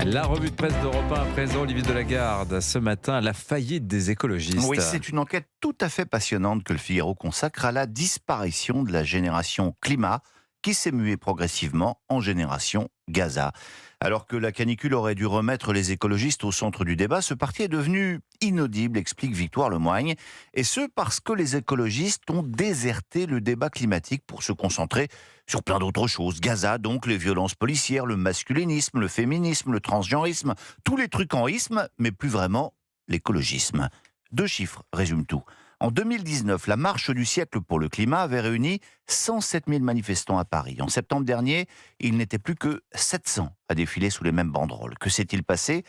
La revue de presse d'Europe 1 à présent, Olivier Delagarde. Ce matin, la faillite des écologistes. Oui, c'est une enquête tout à fait passionnante que le Figaro consacre à la disparition de la génération climat qui s'est muée progressivement en génération Gaza. Alors que la canicule aurait dû remettre les écologistes au centre du débat, ce parti est devenu inaudible, explique Victoire Lemoigne. Et ce, parce que les écologistes ont déserté le débat climatique pour se concentrer sur plein d'autres choses. Gaza, donc, les violences policières, le masculinisme, le féminisme, le transgenrisme, tous les trucs en isme, mais plus vraiment l'écologisme. 2 chiffres résument tout. En 2019, la marche du siècle pour le climat avait réuni 107 000 manifestants à Paris. En septembre dernier, il n'était plus que 700 à défiler sous les mêmes banderoles. Que s'est-il passé ?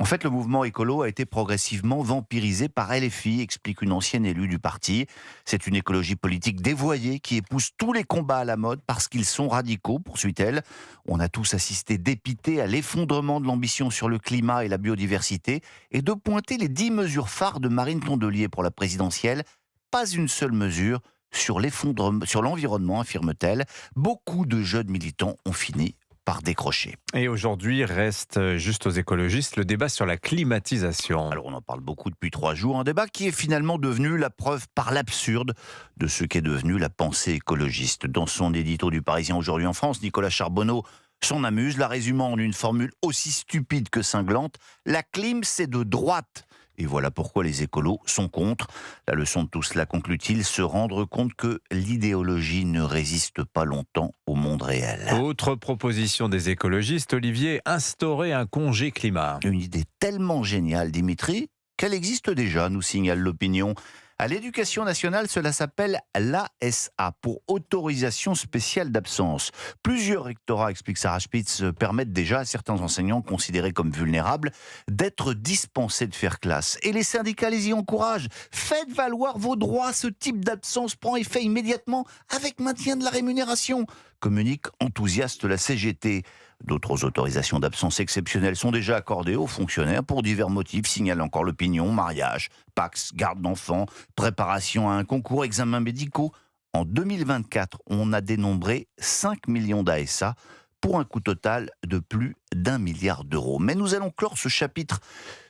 En fait, le mouvement écolo a été progressivement vampirisé par LFI, explique une ancienne élue du parti. C'est une écologie politique dévoyée qui épouse tous les combats à la mode parce qu'ils sont radicaux, poursuit-elle. On a tous assisté dépités à l'effondrement de l'ambition sur le climat et la biodiversité et de pointer les 10 mesures phares de Marine Tondelier pour la présidentielle. Pas une seule mesure sur l'environnement, affirme-t-elle. Beaucoup de jeunes militants ont fini par décrocher. Et aujourd'hui, reste juste aux écologistes le débat sur la climatisation. Alors on en parle beaucoup depuis 3 jours, un débat qui est finalement devenu la preuve par l'absurde de ce qu'est devenu la pensée écologiste. Dans son édito du Parisien aujourd'hui en France, Nicolas Charbonneau s'en amuse, la résumant en une formule aussi stupide que cinglante. La clim, c'est de droite. Et voilà pourquoi les écolos sont contre. La leçon de tout cela, conclut-il, se rendre compte que l'idéologie ne résiste pas longtemps au monde réel. Autre proposition des écologistes, Olivier, instaurer un congé climat. Une idée tellement géniale, Dimitri, qu'elle existe déjà, nous signale l'opinion. À l'éducation nationale, cela s'appelle l'ASA, pour autorisation spéciale d'absence. Plusieurs rectorats, explique Sarah Spitz, permettent déjà à certains enseignants considérés comme vulnérables d'être dispensés de faire classe. Et les syndicats les y encouragent. Faites valoir vos droits, ce type d'absence prend effet immédiatement avec maintien de la rémunération, communique enthousiaste la CGT. D'autres autorisations d'absence exceptionnelles sont déjà accordées aux fonctionnaires pour divers motifs, signale encore l'opinion: mariage, Pacs, garde d'enfants, préparation à un concours, examens médicaux. En 2024, on a dénombré 5 millions d'ASA pour un coût total de plus d'1 milliard d'euros. Mais nous allons clore ce chapitre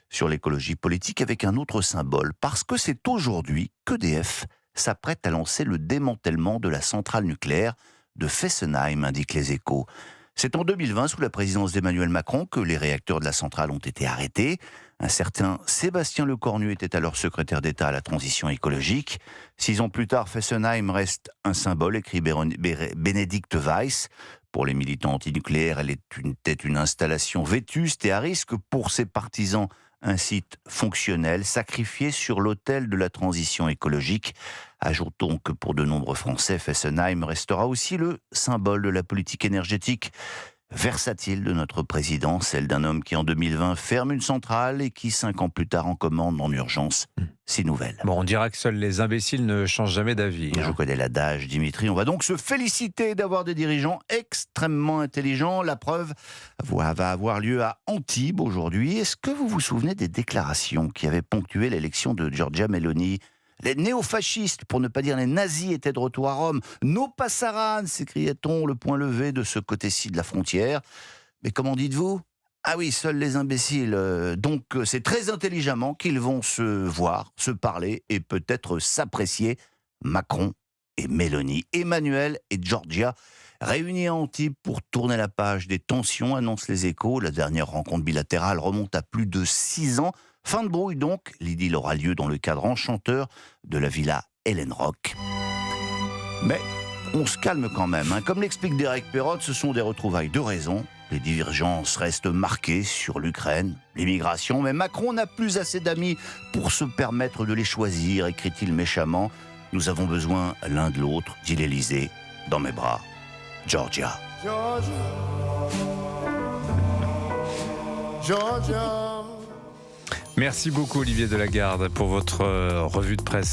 sur l'écologie politique avec un autre symbole, parce que c'est aujourd'hui qu'EDF s'apprête à lancer le démantèlement de la centrale nucléaire de Fessenheim, indiquent les Échos. C'est en 2020, sous la présidence d'Emmanuel Macron, que les réacteurs de la centrale ont été arrêtés. Un certain Sébastien Lecornu était alors secrétaire d'État à la transition écologique. 6 ans plus tard, Fessenheim reste un symbole, écrit Bénédicte Weiss. Pour les militants antinucléaires, elle était une installation vétuste et à risque. Pour ses partisans, un site fonctionnel, sacrifié sur l'autel de la transition écologique. Ajoutons que pour de nombreux Français, Fessenheim restera aussi le symbole de la politique énergétique versatile de notre président, celle d'un homme qui en 2020 ferme une centrale et qui 5 ans plus tard en commande en urgence 6 nouvelles. Bon, on dira que seuls les imbéciles ne changent jamais d'avis. Je connais l'adage, Dimitri. On va donc se féliciter d'avoir des dirigeants extrêmement intelligents. La preuve va avoir lieu à Antibes aujourd'hui. Est-ce que vous vous souvenez des déclarations qui avaient ponctué l'élection de Giorgia Meloni ? Les néofascistes, pour ne pas dire les nazis, étaient de retour à Rome. Nos passaran, s'écriait-on, le point levé de ce côté-ci de la frontière. Mais comment dites-vous ? Ah oui, seuls les imbéciles. Donc c'est très intelligemment qu'ils vont se voir, se parler et peut-être s'apprécier. Macron et Meloni, Emmanuel et Giorgia, réunis à Antibes pour tourner la page des tensions, annoncent les Échos. La dernière rencontre bilatérale remonte à plus de 6 ans. Fin de brouille donc, l'idylle aura lieu dans le cadre enchanteur de la villa Helen Rock. Mais on se calme quand même. Comme l'explique Derek Perrotte, ce sont des retrouvailles de raison. Les divergences restent marquées sur l'Ukraine, l'immigration, mais Macron n'a plus assez d'amis pour se permettre de les choisir, écrit-il méchamment. Nous avons besoin l'un de l'autre, dit l'Élysée. Dans mes bras, Georgia. Georgia. Georgia. Merci beaucoup, Olivier Delagarde, pour votre revue de presse.